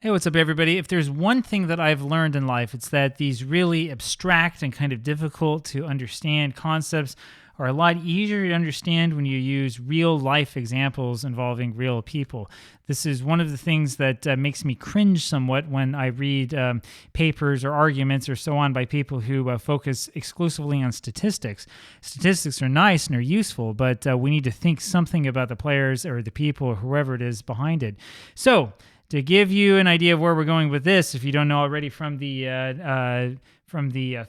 Hey, what's up, everybody? If there's one thing that I've learned in life, it's that these really abstract and kind of difficult to understand concepts are a lot easier to understand when you use real-life examples involving real people. This is one of the things that makes me cringe somewhat when I read papers or arguments or so on by people who focus exclusively on statistics. Statistics are nice and are useful, but we need to think something about the players or the people or whoever it is behind it. So, to give you an idea of where we're going with this, if you don't know already from the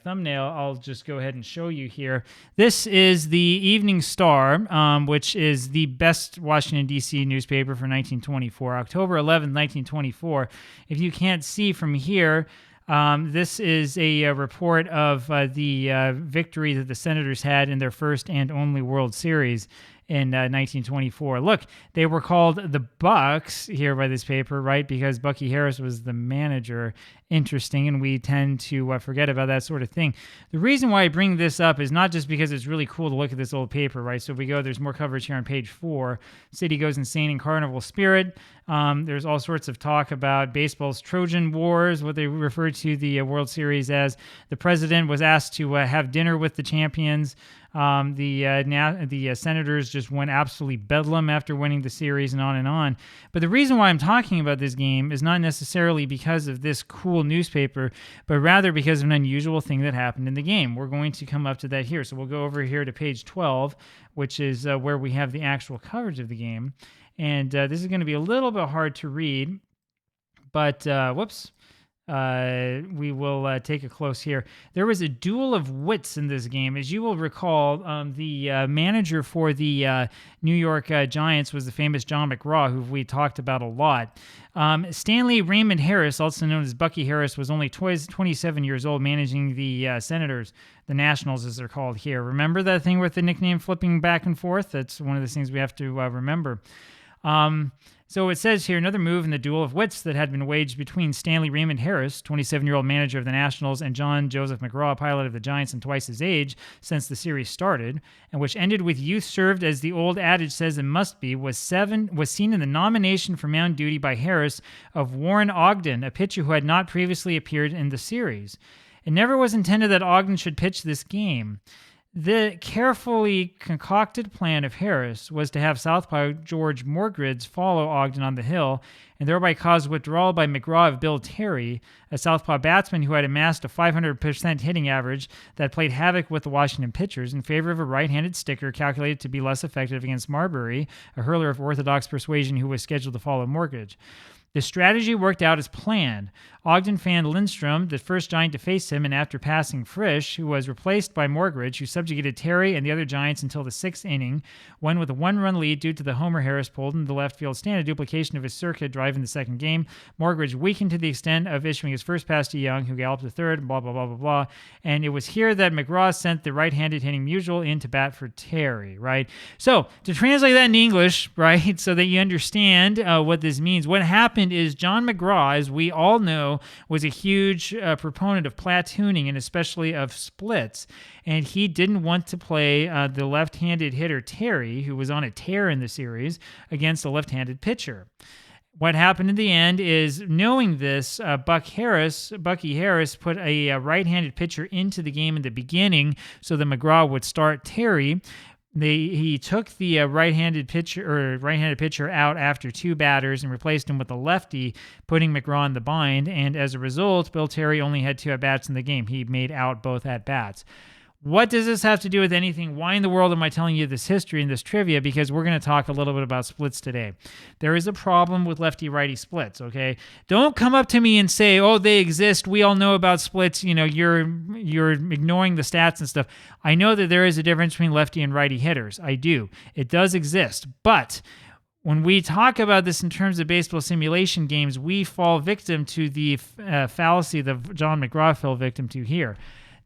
thumbnail, I'll just go ahead and show you here. This is the Evening Star, which is the best Washington, D.C. newspaper for 1924, October 11th, 1924. If you can't see from here, this is a report of the victory that the Senators had in their first and only World Series in 1924. Look, they were called the Bucks here by this paper, right? Because Bucky Harris was the manager. Interesting, and we tend to forget about that sort of thing. The reason why I bring this up is not just because it's really cool to look at this old paper, right? So if we go, there's more coverage here on page 4. City goes insane in carnival spirit. There's all sorts of talk about baseball's Trojan Wars, what they refer to the World Series as. The president was asked to have dinner with the champions. The Senators just went absolutely bedlam after winning the series, and on and on. But the reason why I'm talking about this game is not necessarily because of this cool newspaper, but rather because of an unusual thing that happened in the game. We're going to come up to that here. So we'll go over here to page 12, which is where we have the actual coverage of the game. And this is going to be a little bit hard to read, but whoops. We will take a close here. There was a duel of wits in this game. As you will recall, the manager for the New York Giants was the famous John McGraw, who we talked about a lot. Stanley Raymond Harris, also known as Bucky Harris, was only 27 years old, managing the Senators, the Nationals as they're called here. Remember that thing with the nickname flipping back and forth? That's one of the things we have to remember. So it says here, another move in the duel of wits that had been waged between Stanley Raymond Harris, 27-year-old manager of the Nationals, and John Joseph McGraw, pilot of the Giants and twice his age since the series started, and which ended with youth served as the old adage says it must be, was seen in the nomination for mound duty by Harris of Warren Ogden, a pitcher who had not previously appeared in the series. It never was intended that Ogden should pitch this game. The carefully concocted plan of Harris was to have southpaw George Morgridge follow Ogden on the hill and thereby cause withdrawal by McGraw of Bill Terry, a southpaw batsman who had amassed a 500% hitting average that played havoc with the Washington pitchers in favor of a right-handed sticker calculated to be less effective against Marbury, a hurler of orthodox persuasion who was scheduled to follow Morgridge. The strategy worked out as planned. Ogden fanned Lindstrom, the first Giant to face him, and after passing Frisch, who was replaced by Morgridge, who subjugated Terry and the other Giants until the 6th inning, when with a 1-run lead due to the homer Harris pulled into the left field stand, a duplication of his circuit drive in the second game, Morgridge weakened to the extent of issuing his first pass to Young, who galloped to third, blah, blah, blah, blah, blah. And it was here that McGraw sent the right-handed hitting Musial in to bat for Terry, right? So, to translate that in English, right, so that you understand what this means, what happened is John McGraw, as we all know, was a huge proponent of platooning and especially of splits. And he didn't want to play the left-handed hitter Terry, who was on a tear in the series, against a left-handed pitcher. What happened in the end is, knowing this, Bucky Harris put a right-handed pitcher into the game in the beginning so that McGraw would start Terry. He took the right-handed pitcher out after 2 batters and replaced him with a lefty, putting McGraw in the bind. And as a result, Bill Terry only had 2 at-bats in the game. He made out both at-bats. What does this have to do with anything? Why in the world am I telling you this history and this trivia? Because we're going to talk a little bit about splits today. There is a problem with lefty-righty splits, okay? Don't come up to me and say, oh, they exist. We all know about splits. You know, you're ignoring the stats and stuff. I know that there is a difference between lefty and righty hitters. I do. It does exist. But when we talk about this in terms of baseball simulation games, we fall victim to the fallacy that John McGraw fell victim to here.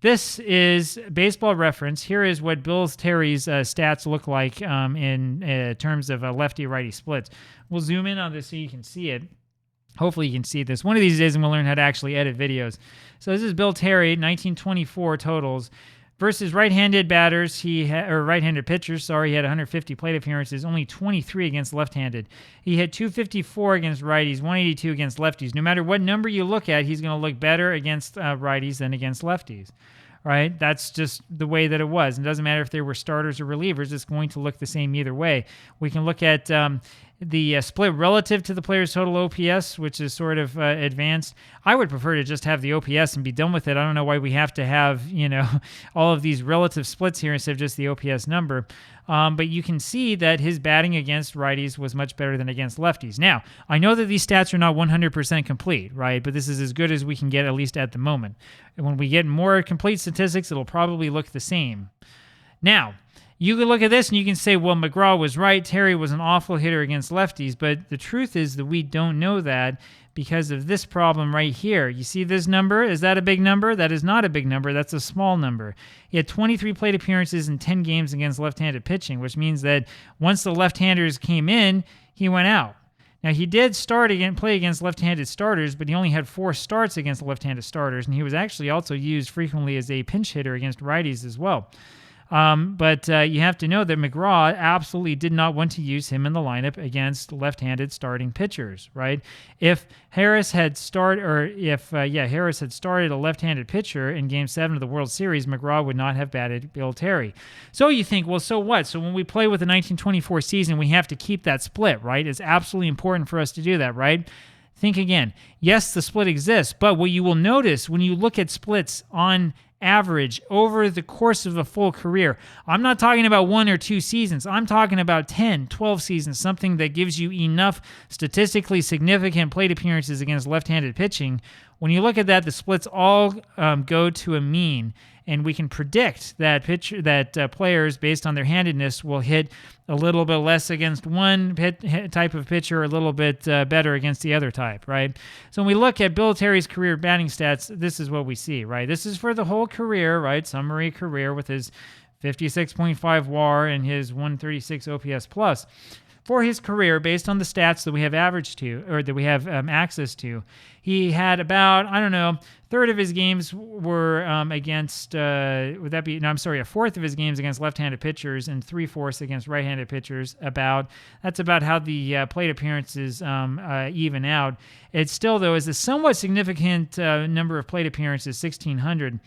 This is Baseball Reference. Here is what Bill Terry's stats look like in terms of lefty-righty splits. We'll zoom in on this so you can see it. Hopefully you can see this. One of these days I'm going to learn how to actually edit videos. So this is Bill Terry, 1924 totals. Versus right-handed batters, or right-handed pitchers, he had 150 plate appearances, only 23 against left-handed. He had 254 against righties, 182 against lefties. No matter what number you look at, he's going to look better against righties than against lefties. Right? That's just the way that it was. It doesn't matter if they were starters or relievers. It's going to look the same either way. We can look at the split relative to the player's total OPS, which is sort of advanced. I would prefer to just have the OPS and be done with it. I don't know why we have to have, all of these relative splits here instead of just the OPS number. But you can see that his batting against righties was much better than against lefties. Now, I know that these stats are not 100% complete, right? But this is as good as we can get, at least at the moment. And when we get more complete statistics, it'll probably look the same. Now, you can look at this and you can say, well, McGraw was right. Terry was an awful hitter against lefties. But the truth is that we don't know that because of this problem right here. You see this number? Is that a big number? That is not a big number. That's a small number. He had 23 plate appearances in 10 games against left-handed pitching, which means that once the left-handers came in, he went out. Now, he did play against left-handed starters, but he only had 4 starts against left-handed starters, and he was actually also used frequently as a pinch hitter against righties as well. But you have to know that McGraw absolutely did not want to use him in the lineup against left-handed starting pitchers, right? If Harris had started a left-handed pitcher in Game 7 of the World Series, McGraw would not have batted Bill Terry. So you think, well, so what? So when we play with the 1924 season, we have to keep that split, right? It's absolutely important for us to do that, right? Think again. Yes, the split exists, but what you will notice when you look at splits on average over the course of a full career, I'm not talking about 1 or 2 seasons. I'm talking about 10, 12 seasons, something that gives you enough statistically significant plate appearances against left-handed pitching. When you look at that, the splits all go to a mean, and we can predict that players, based on their handedness, will hit a little bit less against one type of pitcher, a little bit better against the other type, right? So when we look at Bill Terry's career batting stats, this is what we see, right? This is for the whole career, right? Summary career with his 56.5 WAR and his 136 OPS plus. For his career, based on the stats that we have access to, he had about, a third of his games were against, a fourth of his games against left-handed pitchers and 3/4 against right-handed pitchers. That's about how the plate appearances even out. It still, though, is a somewhat significant number of plate appearances, 1,600.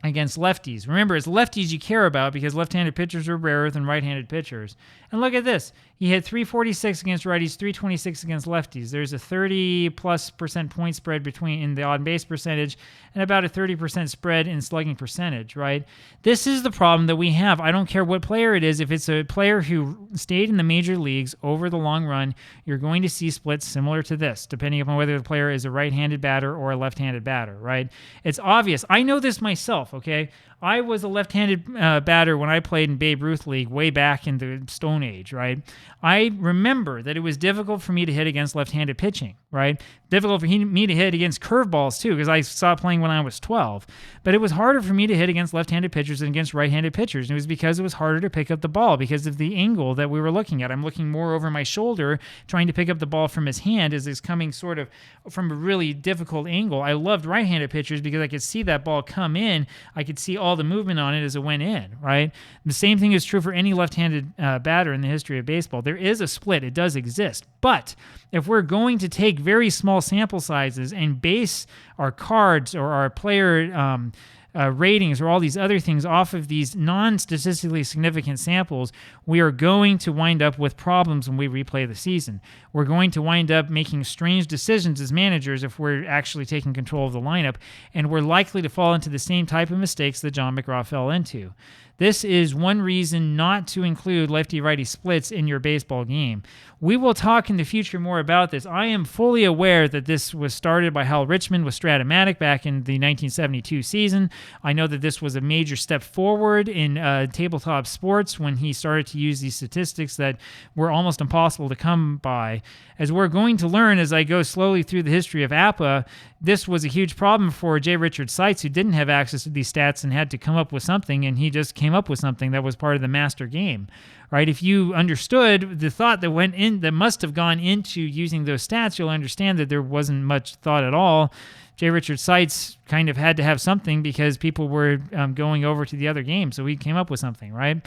Against lefties. Remember, it's lefties you care about because left-handed pitchers are rarer than right-handed pitchers. And look at this. He had 346 against righties, 326 against lefties. There's a 30+% point spread in the on-base percentage and about a 30% spread in slugging percentage, right? This is the problem that we have. I don't care what player it is. If it's a player who stayed in the major leagues over the long run, you're going to see splits similar to this, depending upon whether the player is a right-handed batter or a left-handed batter, right? It's obvious. I know this myself, okay? I was a left-handed batter when I played in Babe Ruth League way back in the Stone Age, right? I remember that it was difficult for me to hit against left-handed pitching, right? Difficult for me to hit against curveballs, too, because I stopped playing when I was 12. But it was harder for me to hit against left-handed pitchers than against right-handed pitchers. And it was because it was harder to pick up the ball because of the angle that we were looking at. I'm looking more over my shoulder, trying to pick up the ball from his hand as it's coming sort of from a really difficult angle. I loved right-handed pitchers because I could see that ball come in. I could see all the movement on it as it went in, right? The same thing is true for any left-handed batter in the history of baseball. There is a split. It does exist. But if we're going to take very small sample sizes and base our cards or our player ratings or all these other things off of these non-statistically significant samples, we are going to wind up with problems when we replay the season. We're going to wind up making strange decisions as managers if we're actually taking control of the lineup, and we're likely to fall into the same type of mistakes that John McGraw fell into. This is one reason not to include lefty-righty splits in your baseball game. We will talk in the future more about this. I am fully aware that this was started by Hal Richmond with Strat-O-Matic back in the 1972 season. I know that this was a major step forward in tabletop sports when he started to use these statistics that were almost impossible to come by. As we're going to learn as I go slowly through the history of APBA, this was a huge problem for J. Richard Seitz, who didn't have access to these stats and had to come up with something, and he just came up with something that was part of the master game, right? If you understood the thought that went in, that must have gone into using those stats, you'll understand that there wasn't much thought at all. J. Richard Seitz kind of had to have something because people were going over to the other game, so he came up with something, right?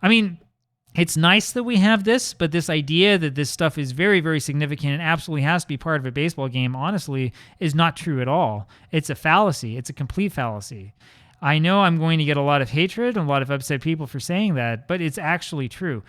I mean, it's nice that we have this, but this idea that this stuff is very, very significant and absolutely has to be part of a baseball game, honestly, is not true at all. It's a fallacy. It's a complete fallacy. I know I'm going to get a lot of hatred and a lot of upset people for saying that, but it's actually true.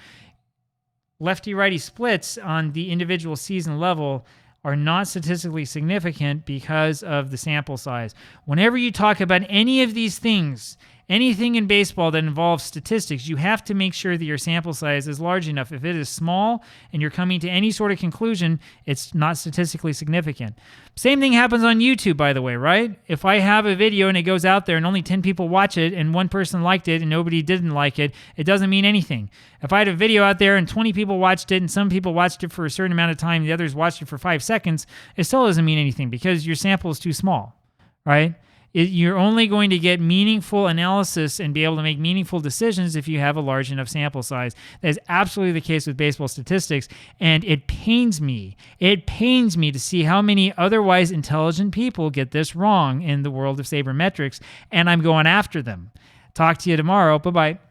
Lefty-righty splits on the individual season level are not statistically significant because of the sample size. Whenever you talk about any of these things, anything in baseball that involves statistics, you have to make sure that your sample size is large enough. If it is small and you're coming to any sort of conclusion, it's not statistically significant. Same thing happens on YouTube, by the way, right? If I have a video and it goes out there and only 10 people watch it and one person liked it and nobody didn't like it, it doesn't mean anything. If I had a video out there and 20 people watched it and some people watched it for a certain amount of time, the others watched it for 5 seconds, it still doesn't mean anything because your sample is too small, right? You're only going to get meaningful analysis and be able to make meaningful decisions if you have a large enough sample size. That is absolutely the case with baseball statistics, and it pains me. It pains me to see how many otherwise intelligent people get this wrong in the world of sabermetrics, and I'm going after them. Talk to you tomorrow. Bye-bye.